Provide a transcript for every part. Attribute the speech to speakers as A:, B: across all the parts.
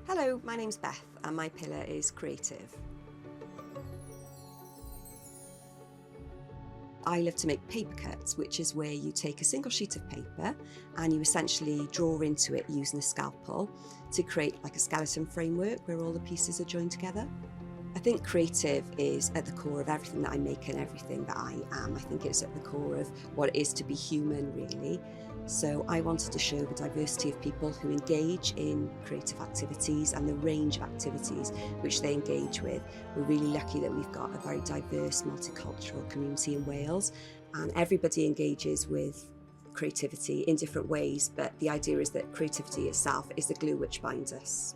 A: Hello, my name's Beth and my pillar is creative. I love to make paper cuts, which is where you take a single sheet of paper and you essentially draw into it using a scalpel to create like a skeleton framework where all the pieces are joined together. I think creative is at the core of everything that I make and everything that I am. I think it's at the core of what it is to be human, really. So I wanted to show the diversity of people who engage in creative activities and the range of activities which they engage with. We're really lucky that we've got a very diverse, multicultural community in Wales, and everybody engages with creativity in different ways, but the idea is that creativity itself is the glue which binds us.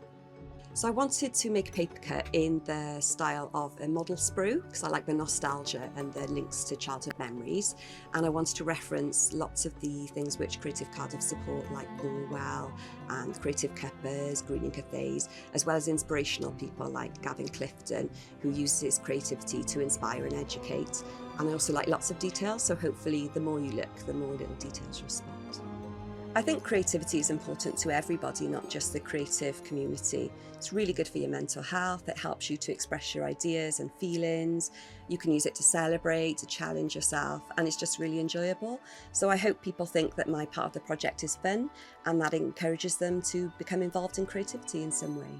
A: So I wanted to make a paper cut in the style of a model sprue, because I like the nostalgia and the links to childhood memories. And I wanted to reference lots of the things which Creative Cardiff support, like Orwell and Creative Cuppers, Greening Cafes, as well as inspirational people like Gavin Clifton, who uses creativity to inspire and educate. And I also like lots of details, so hopefully the more you look, the more little details you'll spot. I think creativity is important to everybody, not just the creative community. It's really good for your mental health. It helps you to express your ideas and feelings. You can use it to celebrate, to challenge yourself, and it's just really enjoyable. So I hope people think that my part of the project is fun and that encourages them to become involved in creativity in some way.